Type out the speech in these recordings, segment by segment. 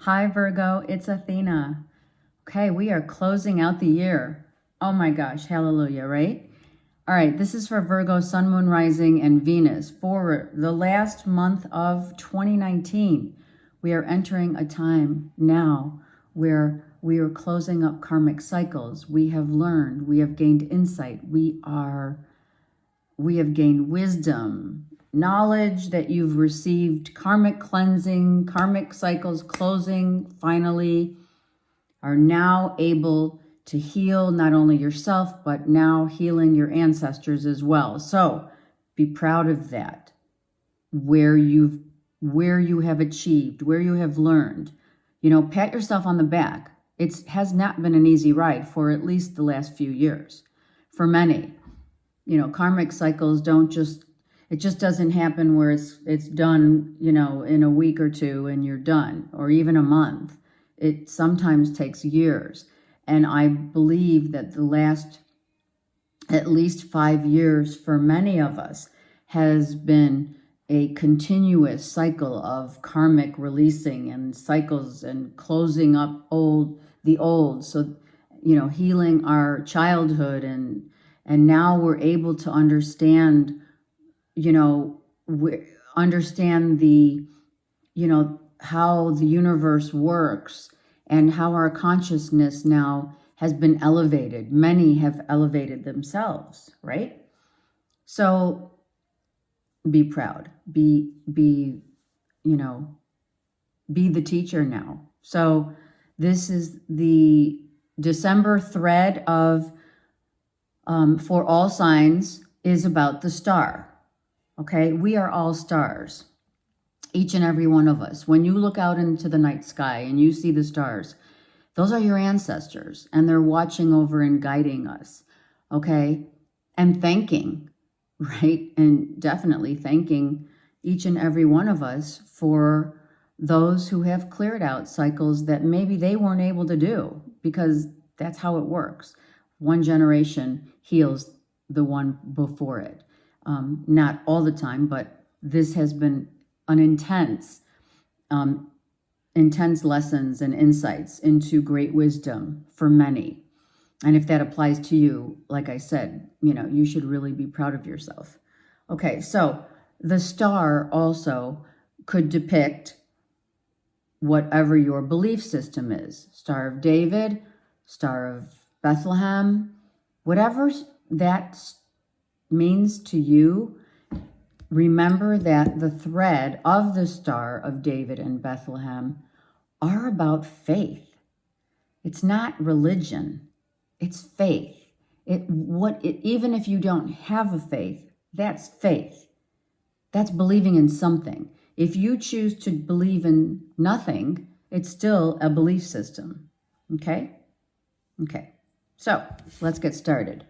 Hi, Virgo. It's Athena. Okay, we are closing out the year. Oh my gosh, hallelujah, right? All right, this is for Virgo, Sun, Moon, Rising, and Venus. For the last month of 2019, we are entering a time now where we are closing up karmic cycles. We have learned, we have gained insight, we have gained wisdom, knowledge that you've received, karmic cleansing, karmic cycles closing, finally are now able to heal not only yourself, but now healing your ancestors as well. So be proud of that, where you have achieved, where you have learned. You know, pat yourself on the back. It has not been an easy ride for at least the last few years. For many, you know, karmic cycles it just doesn't happen where it's done, you know, in a week or two and you're done, or even a month. It sometimes takes years. And I believe that the last at least 5 years for many of us has been a continuous cycle of karmic releasing and cycles and closing up the old. So, you know, healing our childhood and now we're able to understand, you know, understand the, you know, how the universe works and how our consciousness now has been elevated. Many have elevated themselves, right? So be proud, be, you know, be the teacher now. So this is the December thread of, for all signs, is about the star. Okay, we are all stars, each and every one of us. When you look out into the night sky and you see the stars, those are your ancestors, and they're watching over and guiding us, okay? And thanking, right? And definitely thanking each and every one of us for those who have cleared out cycles that maybe they weren't able to do, because that's how it works. One generation heals the one before it. Not all the time, but this has been an intense lessons and insights into great wisdom for many. And if that applies to you, like I said, you know, you should really be proud of yourself. Okay, so the star also could depict whatever your belief system is. Star of David, Star of Bethlehem, whatever that means to you. Remember that the thread of the Star of David and Bethlehem are about faith. It's not religion, it's faith. Even if you don't have a faith, that's faith. That's believing in something. If you choose to believe in nothing, it's still a belief system. Okay? Okay. So let's get started.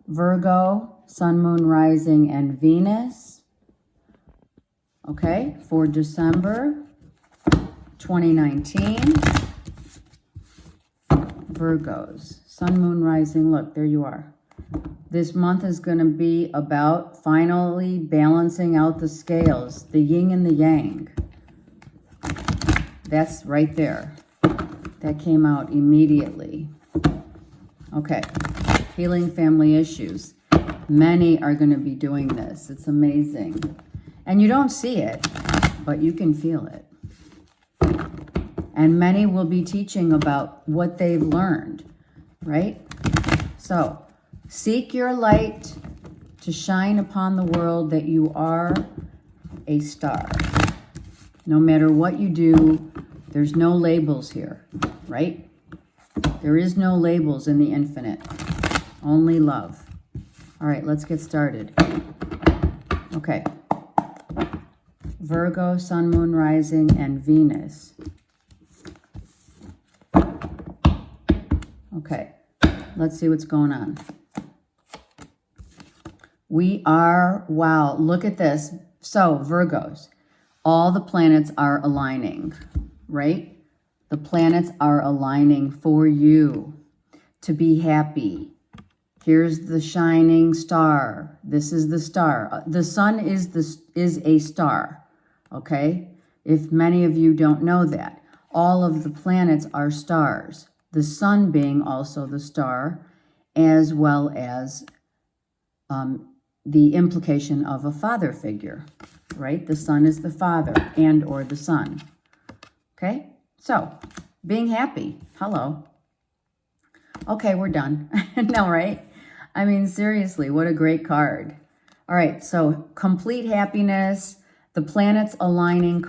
Virgo, Sun, Moon, Rising, and Venus. Okay, for December 2019. Virgos, Sun, Moon, Rising. Look, there you are. This month is going to be about finally balancing out the scales, the yin and the yang. That's right there. That came out immediately. Okay. Healing family issues. Many are going to be doing this. It's amazing. And you don't see it, but you can feel it. And many will be teaching about what they've learned, right? So, seek your light to shine upon the world that you are a star. No matter what you do, there's no labels here, right? There is no labels in the infinite. Only love. All right, let's get started. Okay. Virgo, Sun, Moon, Rising, and Venus. Okay, let's see what's going on. Wow, look at this. So, Virgos, all the planets are aligning, right? The planets are aligning for you to be happy. Here's the shining star. This is the star. The sun is a star, okay? If many of you don't know that. All of the planets are stars, the sun being also the star, as well as the implication of a father figure, right? The sun is the father and or the son. Okay, so being happy. Hello. Okay, we're done. No, right? I mean, seriously, what a great card. All right, so complete happiness, the planets aligning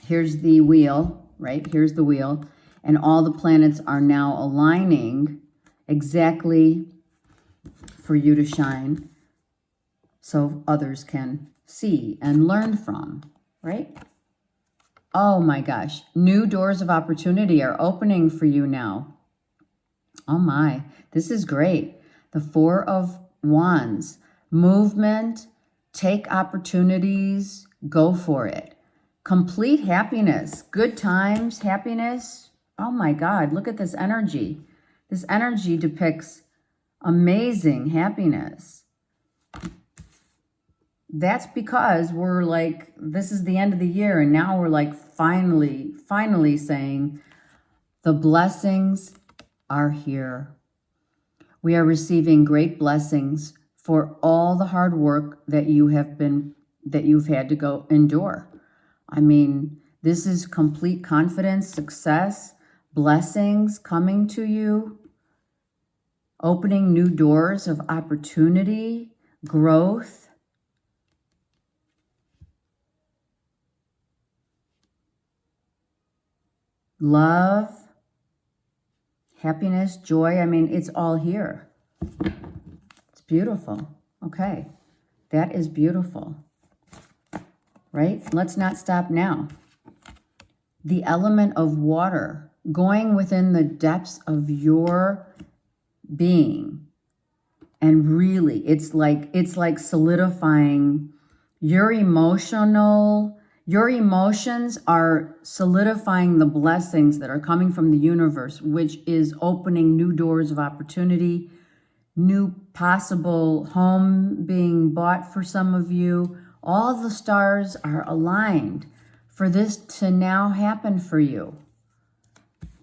here's the wheel, right? Here's the wheel, and all the planets are now aligning exactly for you to shine so others can see and learn from, right? Oh my gosh, new doors of opportunity are opening for you now. Oh my, this is great. The Four of Wands, movement, take opportunities, go for it. Complete happiness, good times, happiness. Oh my God, look at this energy. This energy depicts amazing happiness. That's because we're like, this is the end of the year, and now we're like finally saying the blessings are here. We are receiving great blessings for all the hard work that you've had to go endure. I mean, this is complete confidence, success, blessings coming to you, opening new doors of opportunity, growth. Love, happiness, joy. I mean, it's all here. It's beautiful. Okay, that is beautiful. Right? Let's not stop now. The element of water, going within the depths of your being. And really, it's like solidifying your emotions are solidifying the blessings that are coming from the universe, which is opening new doors of opportunity, new possible home being bought for some of you. All the stars are aligned for this to now happen for you.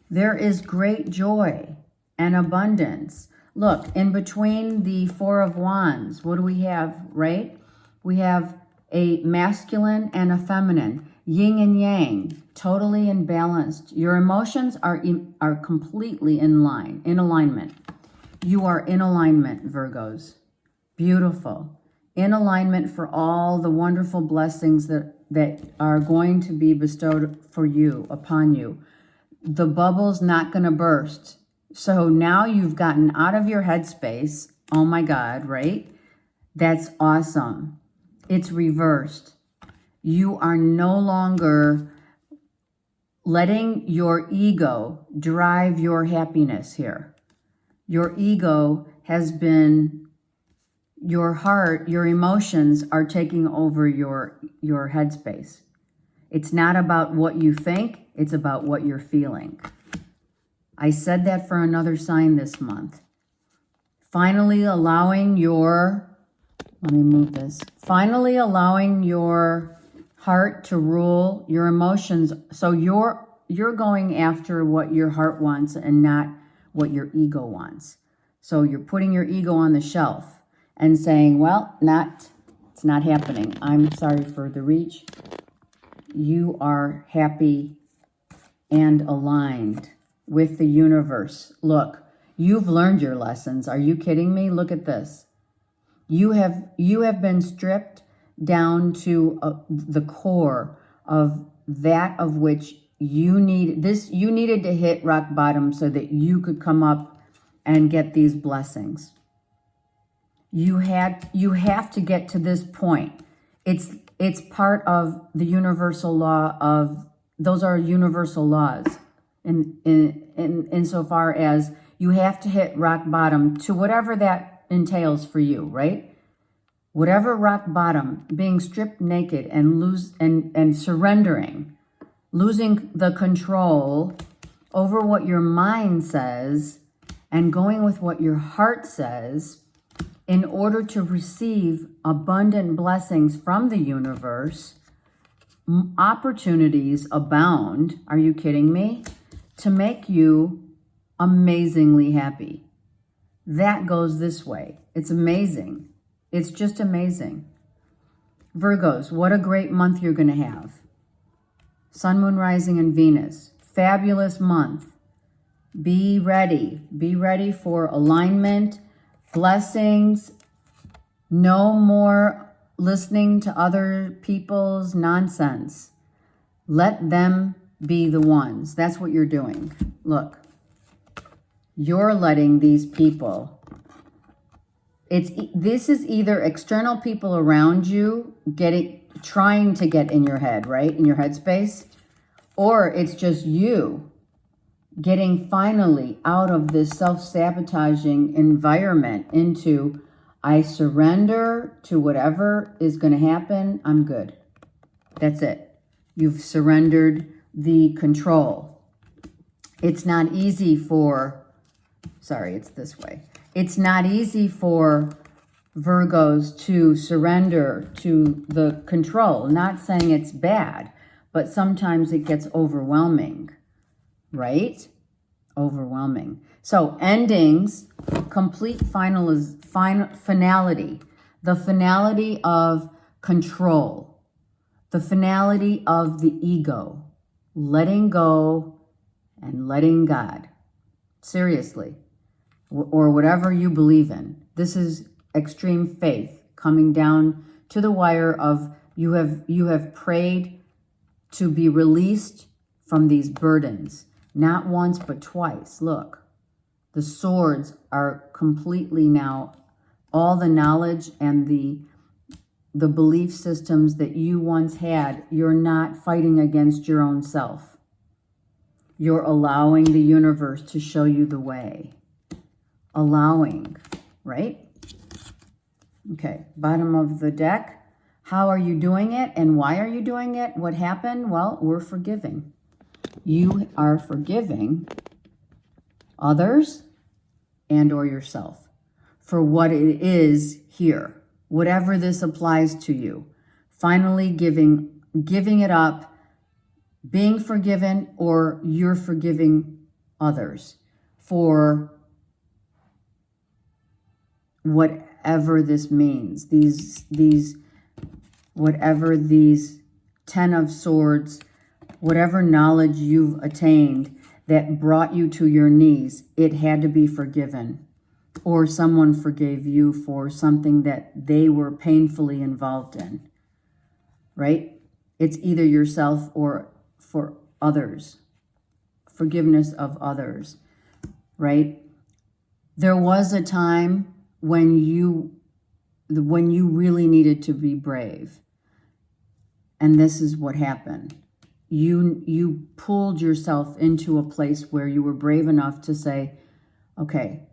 There is great joy and abundance. Look, in between the Four of Wands, what do we have, right? We have a masculine and a feminine, yin and yang, totally imbalanced. Your emotions are completely in alignment. You are in alignment, Virgos. Beautiful. In alignment for all the wonderful blessings that are going to be bestowed for you, upon you. The bubble's not going to burst. So now you've gotten out of your headspace. Oh my God, right? That's awesome. It's reversed. You are no longer letting your ego drive your happiness here. Your ego has been, your heart, your emotions are taking over your headspace. It's not about what you think, it's about what you're feeling. I said that for another sign this month. Finally allowing your, let me move this. Finally allowing your heart to rule your emotions. So you're going after what your heart wants and not what your ego wants. So you're putting your ego on the shelf and saying, well, it's not happening. I'm sorry for the reach. You are happy and aligned with the universe. Look, you've learned your lessons. Are you kidding me? Look at this. You have been stripped down to the core of that of which you needed to hit rock bottom so that you could come up and get these blessings. You have to get to this point. It's part of the universal law of, those are universal laws in so far as you have to hit rock bottom to whatever that entails for you, right? Whatever rock bottom, being stripped naked and surrendering, losing the control over what your mind says and going with what your heart says in order to receive abundant blessings from the universe. opportunities abound, are you kidding me? To make you amazingly happy. That goes this way. It's amazing. It's just amazing. Virgos, what a great month you're going to have. Sun, Moon, Rising, and Venus. Fabulous month. Be ready. Be ready for alignment, blessings. No more listening to other people's nonsense. Let them be the ones. That's what you're doing. Look, you're letting these people. This is either external people around you trying to get in your head, right? In your headspace, or it's just you getting finally out of this self-sabotaging environment into, I surrender to whatever is going to happen. I'm good. That's it. You've surrendered the control. It's not easy for, it's this way. It's not easy for Virgos to surrender to the control. Not saying it's bad, but sometimes it gets overwhelming, right? Overwhelming. So endings, complete finality, the finality of control, the finality of the ego, letting go and letting God. Seriously. Or whatever you believe in. This is extreme faith coming down to the wire of you have prayed to be released from these burdens. Not once, but twice. Look, the swords are completely now, all the knowledge and the belief systems that you once had, you're not fighting against your own self. You're allowing the universe to show you the way. Allowing, right? Okay, bottom of the deck. How are you doing it and why are you doing it? What happened? Well, we're forgiving. You are forgiving others and or yourself for what it is here. Whatever this applies to you. Finally giving it up, being forgiven, or you're forgiving others for whatever this means. Whatever these 10 of Swords, whatever knowledge you've attained that brought you to your knees, it had to be forgiven. Or someone forgave you for something that they were painfully involved in, right? It's either yourself or for others. Forgiveness of others, right? There was a time when you really needed to be brave. And this is what happened. You pulled yourself into a place where you were brave enough to say, okay,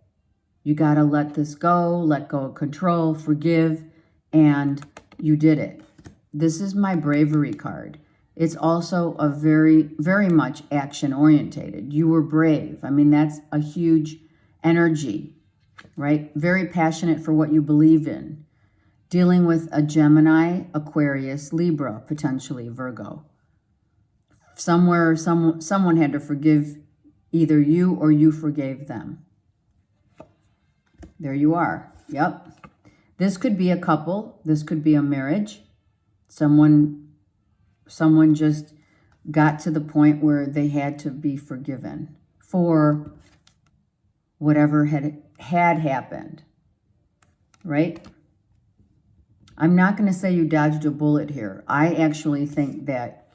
you got to let this go, let go of control, forgive, and you did it. This is my bravery card. It's also a very, very much action-orientated. You were brave. I mean, that's a huge energy, right? Very passionate for what you believe in. Dealing with a Gemini, Aquarius, Libra, potentially Virgo. Somewhere, someone had to forgive either you or you forgave them. There you are. Yep. This could be a couple. This could be a marriage. Someone just got to the point where they had to be forgiven for whatever had happened, right? I'm not going to say you dodged a bullet here. I actually think that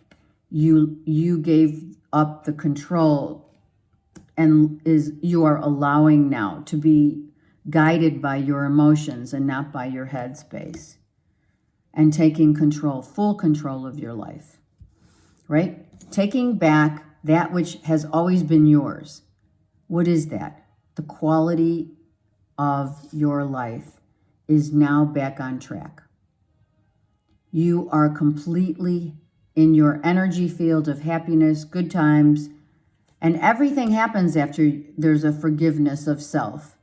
you gave up the control and you are allowing now to be guided by your emotions and not by your headspace, and taking control, full control of your life, right? Taking back that which has always been yours. What is that? The quality of your life is now back on track. You are completely in your energy field of happiness, good times, and everything happens after there's a forgiveness of self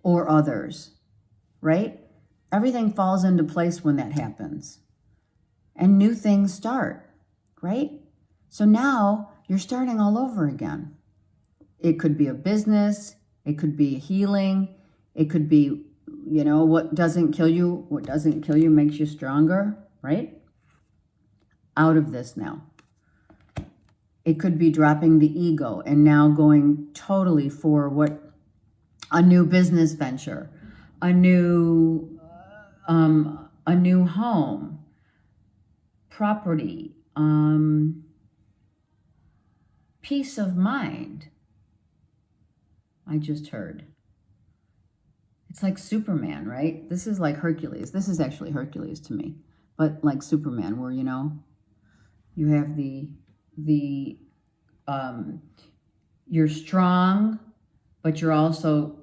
or others, right? Everything falls into place when that happens. And new things start. right? So now you're starting all over again. It could be a business. It could be healing. It could be, what doesn't kill you makes you stronger, right? Out of this now. It could be dropping the ego and now going totally for a new business venture, a new home, property, peace of mind. I just heard. It's like Superman, right? This is like Hercules. This is actually Hercules to me, but like Superman, where, you have you're strong, but you're also,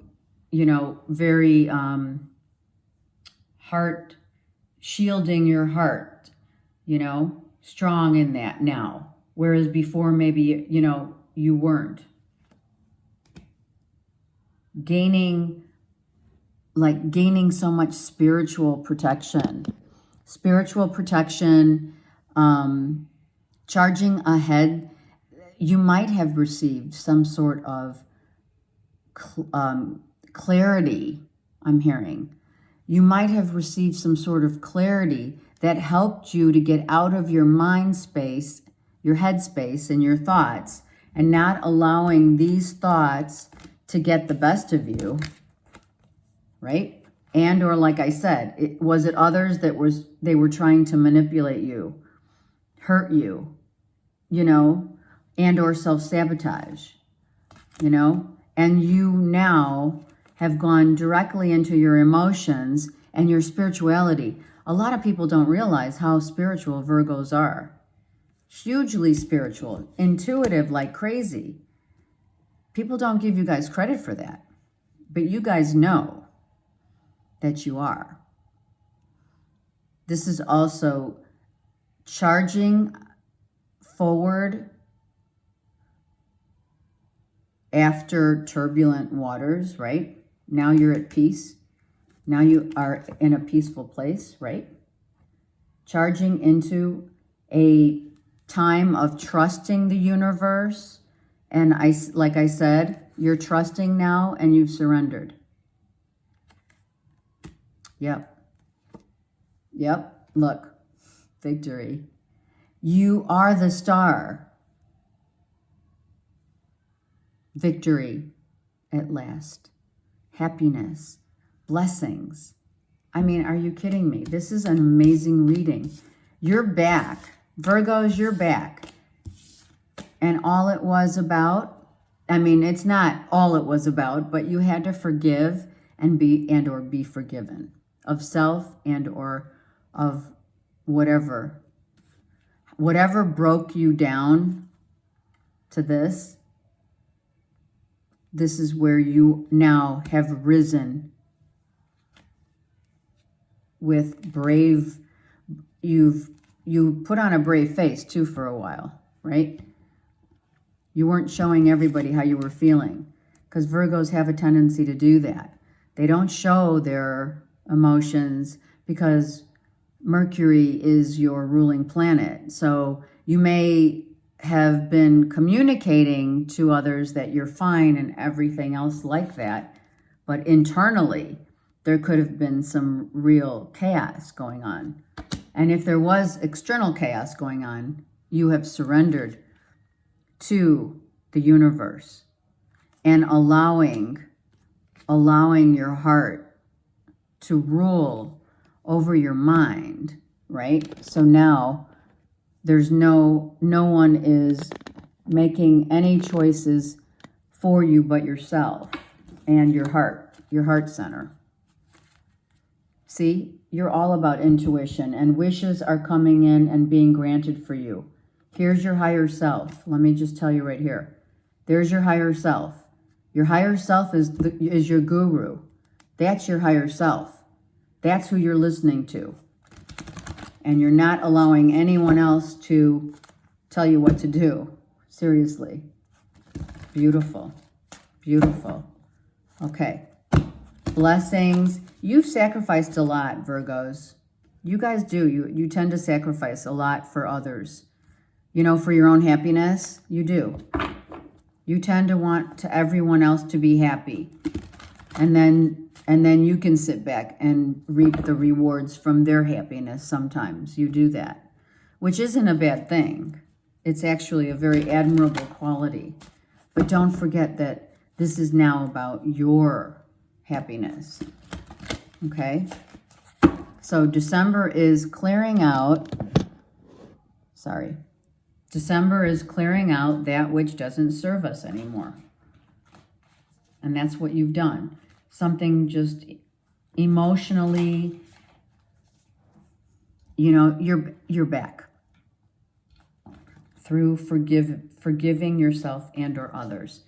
very heart, shielding your heart, strong in that now. Whereas before, maybe, you weren't. Gaining so much spiritual protection, charging ahead. You might have received some sort of clarity, I'm hearing. You might have received some sort of clarity that helped you to get out of your mind space, your head space, and your thoughts, and not allowing these thoughts to get the best of you, right? And or like I said, was it others that they were trying to manipulate you, hurt you, and or self-sabotage, and you now have gone directly into your emotions and your spirituality. A lot of people don't realize how spiritual Virgos are. Hugely spiritual, intuitive like crazy. People don't give you guys credit for that, but you guys know that you are. This is also charging forward after turbulent waters, right? Now you're at peace. Now you are in a peaceful place, right? Charging into a time of trusting the universe. And like I said, you're trusting now and you've surrendered. Yep. Look, victory. You are the star. Victory at last. Happiness. Blessings. I mean, are you kidding me? This is an amazing reading. You're back. Virgos, you're back. And all it was about, it's not all it was about, but you had to forgive and be forgiven of self and or of whatever broke you down to this. This is where you now have risen with brave. You put on a brave face too for a while, right? You weren't showing everybody how you were feeling, because Virgos have a tendency to do that. They don't show their emotions because Mercury is your ruling planet. So you may have been communicating to others that you're fine and everything else like that, but internally there could have been some real chaos going on. And if there was external chaos going on, you have surrendered to the universe and allowing your heart to rule over your mind, right? So now there's no one is making any choices for you but yourself and your heart center. See, you're all about intuition, and wishes are coming in and being granted for you. Here's your higher self. Let me just tell you right here. There's your higher self. Your higher self is your guru. That's your higher self. That's who you're listening to. And you're not allowing anyone else to tell you what to do. Seriously. Beautiful. Beautiful. Okay. Blessings. You've sacrificed a lot, Virgos. You guys do. You tend to sacrifice a lot for others. You know, for your own happiness, you do. You tend to want to everyone else to be happy. And then you can sit back and reap the rewards from their happiness sometimes. You do that, which isn't a bad thing. It's actually a very admirable quality. But don't forget that this is now about your happiness. Okay? So December is clearing out, December is clearing out that which doesn't serve us anymore. And that's what you've done. Something just emotionally, you know, you're back through forgiving yourself and or others.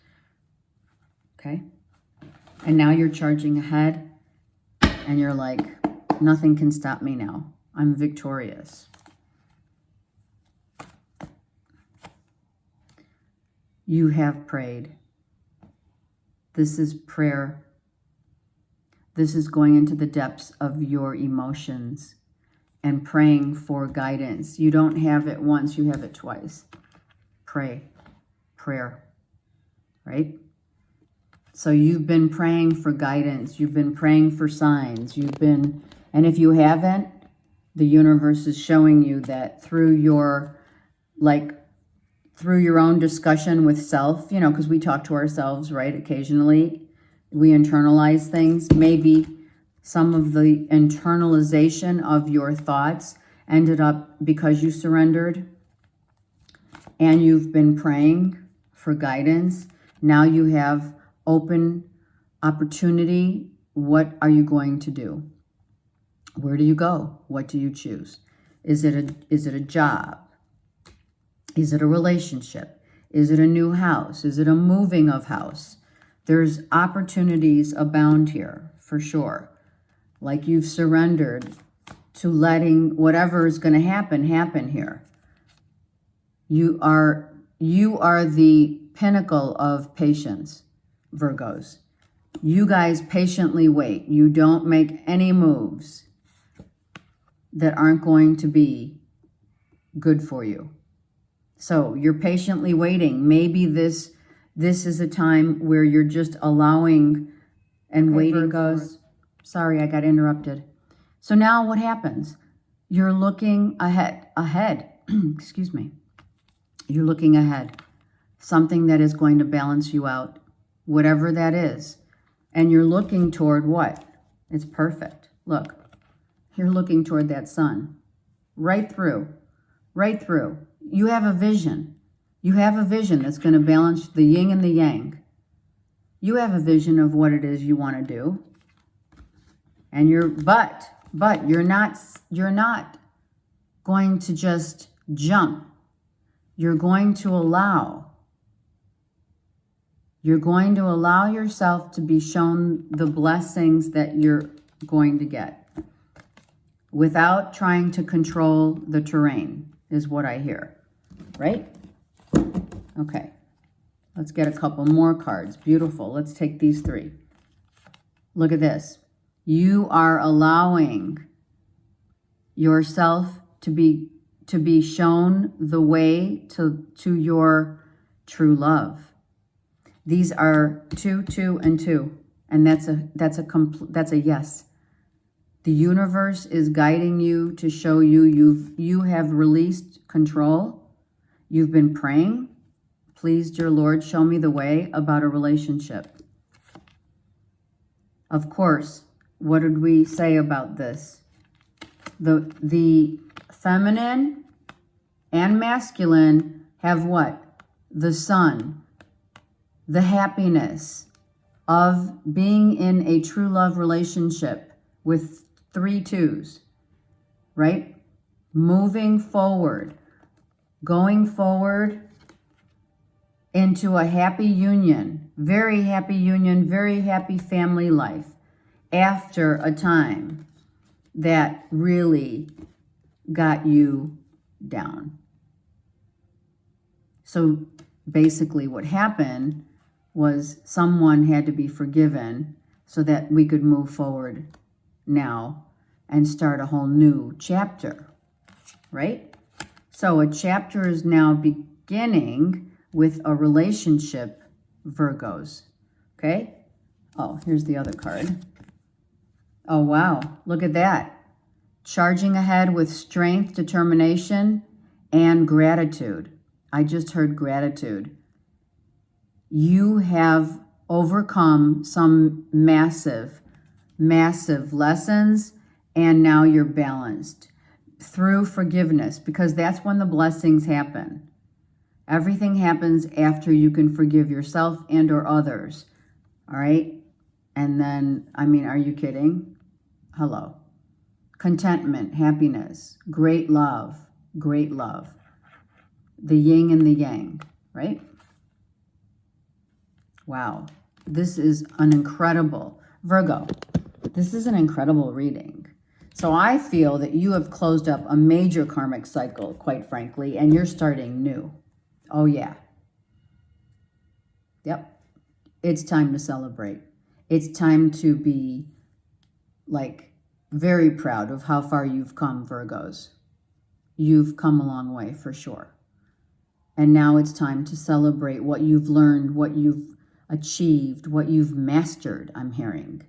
Okay? And now you're charging ahead and you're like, nothing can stop me now. I'm victorious. You have prayed. This is prayer. This is going into the depths of your emotions and praying for guidance. You don't have it once, you have it twice. Pray. Prayer. Right? So you've been praying for guidance. You've been praying for signs. And if you haven't, the universe is showing you that through your own discussion with self, you know, because we talk to ourselves, right? Occasionally we internalize things. Maybe some of the internalization of your thoughts ended up because you surrendered and you've been praying for guidance. Now you have open opportunity. What are you going to do? Where do you go? What do you choose? Is it a job? Is it a relationship? Is it a new house? Is it a moving of house? There's opportunities abound here, for sure. Like you've surrendered to letting whatever is going to happen here. You are the pinnacle of patience, Virgos. You guys patiently wait. You don't make any moves that aren't going to be good for you. So you're patiently waiting. Maybe this is a time where you're just allowing and waiting. Virgos. Sorry, I got interrupted. So now what happens? You're looking ahead. Excuse me. You're looking ahead. Something that is going to balance you out, whatever that is. And you're looking toward what? It's perfect. Look, you're looking toward that sun. Right through. You have a vision. You have a vision that's going to balance the yin and the yang. You have a vision of what it is you want to do. And but you're not going to just jump. You're going to allow yourself to be shown the blessings that you're going to get without trying to control the terrain, is what I hear. Right? Okay. Let's get a couple more cards. Beautiful. Let's take these three. Look at this. You are allowing yourself to be shown the way to your true love. These are 2, 2, and 2. And that's a yes. The universe is guiding you to show you have released control. You've been praying. Please, dear Lord, show me the way about a relationship. Of course, what did we say about this? The feminine and masculine have what? The sun. The happiness of being in a true love relationship with 3 2s, right? Moving forward, going forward into a happy union, very happy family life after a time that really got you down. So basically what happened was someone had to be forgiven so that we could move forward now and start a whole new chapter, right? So a chapter is now beginning with a relationship, Virgos. Okay? Oh, here's the other card. Oh, wow. Look at that. Charging ahead with strength, determination, and gratitude. I just heard gratitude. You have overcome some massive, massive lessons, and now you're balanced through forgiveness, because that's when the blessings happen. Everything happens after you can forgive yourself and or others. All right? And then, I mean, are you kidding? Hello. Contentment, happiness, great love, great love. The yin and the yang, right? Wow. This is an incredible, Virgo, this is an incredible reading. So I feel that you have closed up a major karmic cycle, quite frankly, and you're starting new. Oh, yeah. Yep. It's time to celebrate. It's time to be, like, very proud of how far you've come, Virgos. You've come a long way, for sure. And now it's time to celebrate what you've learned, what you've achieved, what you've mastered, I'm hearing.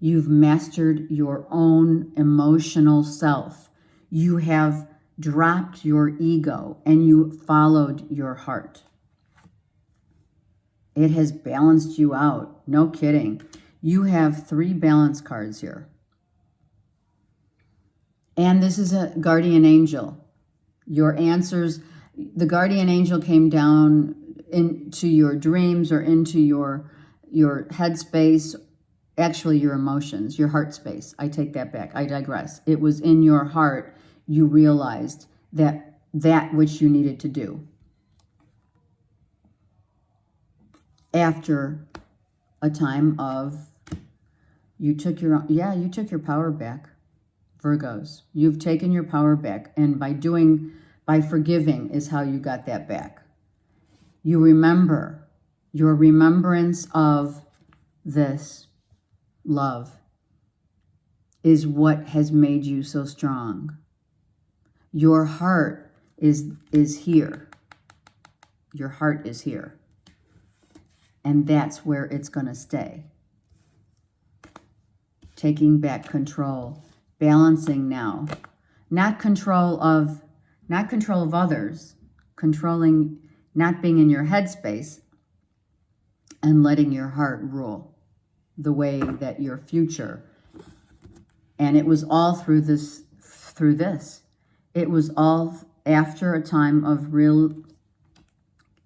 You've mastered your own emotional self. You have dropped your ego and you followed your heart. It has balanced you out. No kidding. You have 3 balance cards here. And this is a guardian angel. Your answers, the guardian angel came down into your dreams or into your headspace, actually your emotions, your heart space. I take that back. I digress. It was in your heart you realized that which you needed to do. After a time of, you took your power back. Virgos, you've taken your power back, and by forgiving is how you got that back. You remember, your remembrance of this love is what has made you so strong. Your heart is here. Your heart is here. And that's where it's going to stay. Taking back control. Balancing now, not control of others, controlling, not being in your headspace, and letting your heart rule the way that your future. And it was all through this. It was all after a time of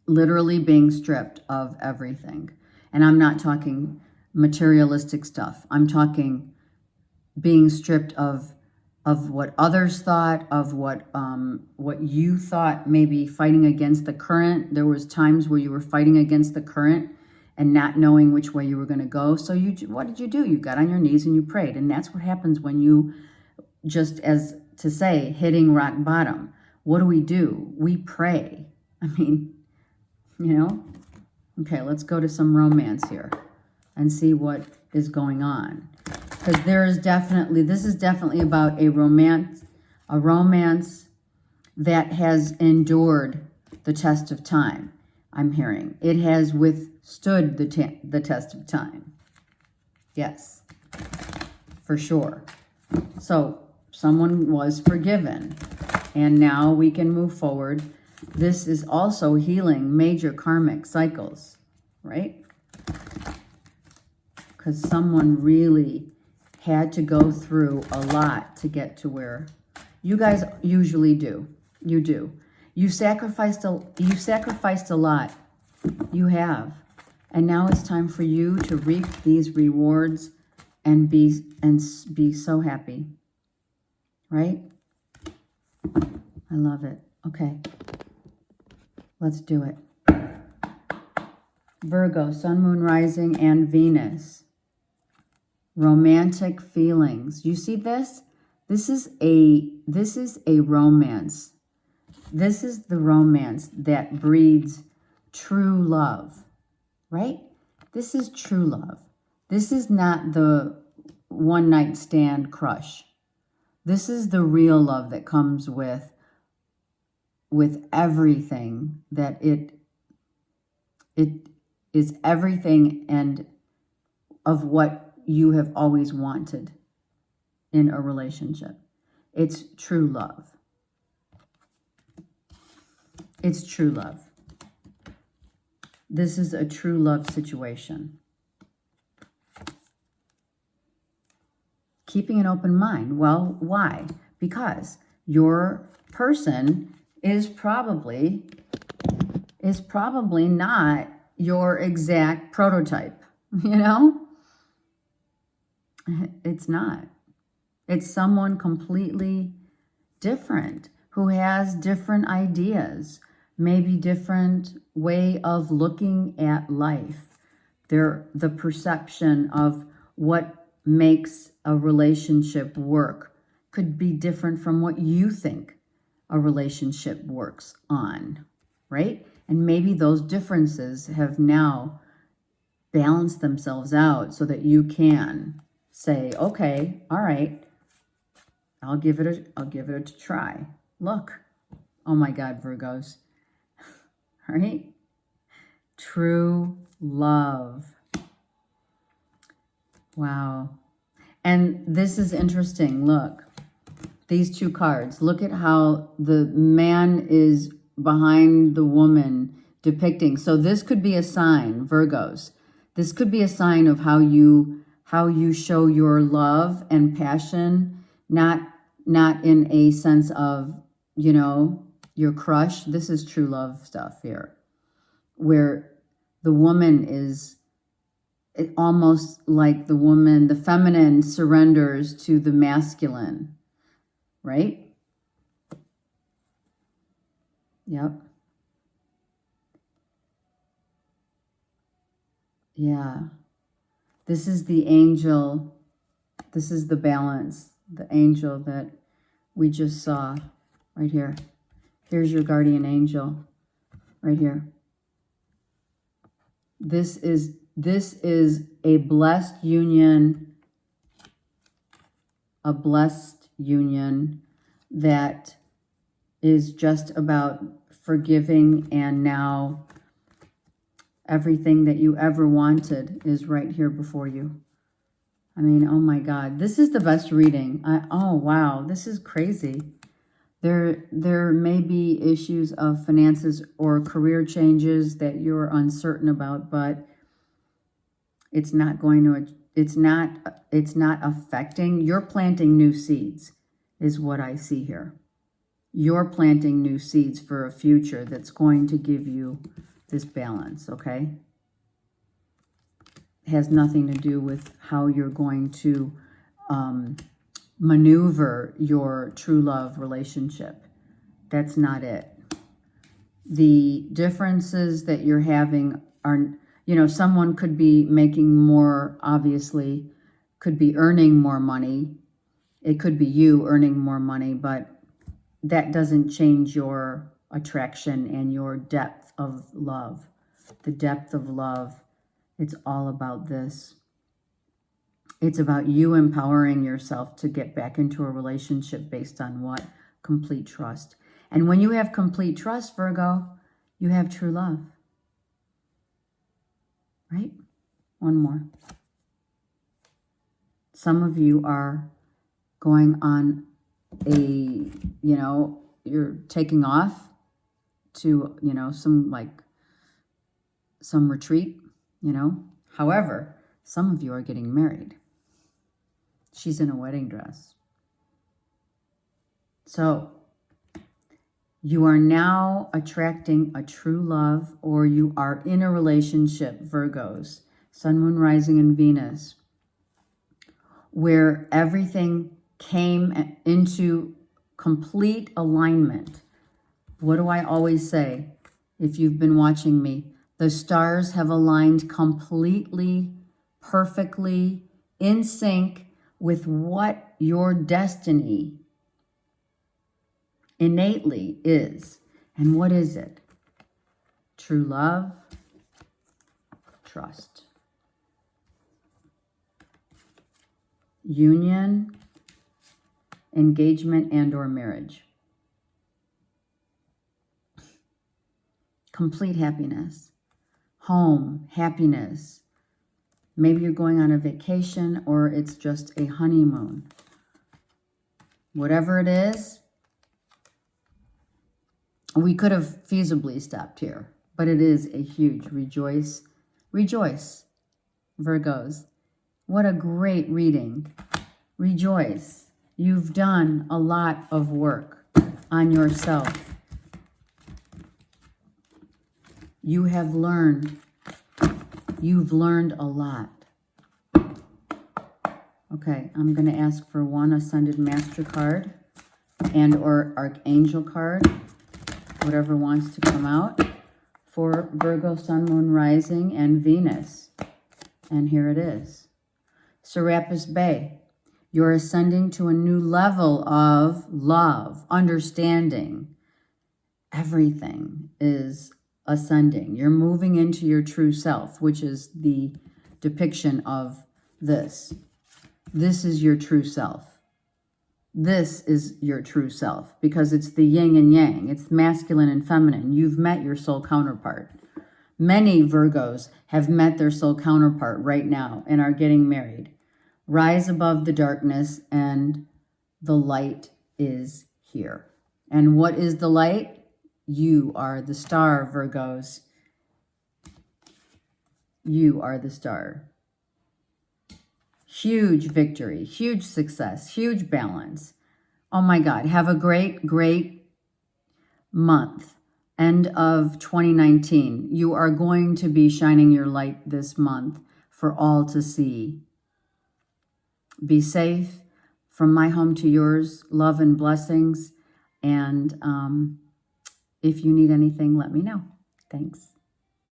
literally being stripped of everything. And I'm not talking materialistic stuff. I'm talking being stripped of what others thought, of what you thought, maybe fighting against the current. There was times where you were fighting against the current and not knowing which way you were going to go. So what did you do? You got on your knees and you prayed. And that's what happens when you, just as to say, hitting rock bottom. What do? We pray. I mean, Okay, let's go to some romance here and see what is going on. Because this is definitely about a romance that has endured the test of time, I'm hearing. It has withstood the test of time. Yes, for sure. So someone was forgiven, and now we can move forward. This is also healing major karmic cycles, right? Because someone really had to go through a lot to get to where you guys usually do. You do. You sacrificed a lot. You have. And now it's time for you to reap these rewards and be so happy. Right? I love it. Okay. Let's do it. Virgo, Sun, Moon, Rising, and Venus. Romantic feelings. You see this? This is a romance. This is the romance that breeds true love, right? This is true love. This is not the one-night stand crush. This is the real love that comes with with everything, that it is everything and of what you have always wanted in a relationship. It's true love. It's true love. This is a true love situation. Keeping an open mind. Well, why? Because your person is probably not your exact prototype, you know? It's not. It's someone completely different who has different ideas, maybe different way of looking at life. The perception of what makes a relationship work could be different from what you think a relationship works on, right? And maybe those differences have now balanced themselves out so that you can say, okay, all right, I'll give it a try. Look. Oh my God, Virgos. All right? True love. Wow. And this is interesting. Look, these two cards. Look at how the man is behind the woman depicting. So this could be a sign, Virgos. This could be a sign of how you show your love and passion, not in a sense of, you know, your crush. This is true love stuff here, where the woman is almost like the feminine surrenders to the masculine, right? Yep. Yeah. This is the angel. This is the balance, the angel that we just saw right here. Here's your guardian angel right here. This is a blessed union, that is just about forgiving, and now everything that you ever wanted is right here before you. I mean, oh my God, this is the best reading. Oh wow, this is crazy. There may be issues of finances or career changes that you're uncertain about, but it's not affecting. You're planting new seeds is what I see here. You're planting new seeds for a future that's going to give you this balance, okay? It has nothing to do with how you're going to maneuver your true love relationship. That's not it. The differences that you're having are, you know, someone could be making more, obviously, could be earning more money. It could be you earning more money, but that doesn't change your attraction and your depth of love. The depth of love, it's all about this. It's about you empowering yourself to get back into a relationship based on what? Complete trust. And when you have complete trust, Virgo, you have true love. Right? One more. Some of you are going on a, you know, you're taking off to, you know, some retreat, you know. However, some of you are getting married. She's in a wedding dress. So you are now attracting a true love, or you are in a relationship, Virgos, Sun, Moon, Rising, and Venus, where everything came into complete alignment. What do I always say? If you've been watching me, the stars have aligned completely, perfectly, in sync with what your destiny innately is. And what is it? True love, trust, union, engagement, and or marriage. complete happiness. Home, happiness. Maybe you're going on a vacation or it's just a honeymoon. Whatever it is, we could have feasibly stopped here, but it is a huge rejoice. Rejoice, Virgos. What a great reading. Rejoice. You've done a lot of work on yourself. You have learned. You've learned a lot. Okay, I'm going to ask for one Ascended Master card and or Archangel card, whatever wants to come out, for Virgo, Sun, Moon, Rising, and Venus. And here it is. Serapis Bay, you're ascending to a new level of love, understanding. Everything is ascending. You're moving into your true self, which is the depiction of this. This is your true self. This is your true self because it's the yin and yang. It's masculine and feminine. You've met your soul counterpart. Many Virgos have met their soul counterpart right now and are getting married. Rise above the darkness and the light is here. And what is the light? You are the star, Virgos. You are the star. Huge victory, huge success, huge balance. Oh my God, have a great, great month. End of 2019. You are going to be shining your light this month for all to see. Be safe. From my home to yours, love and blessings. And if you need anything, let me know. Thanks.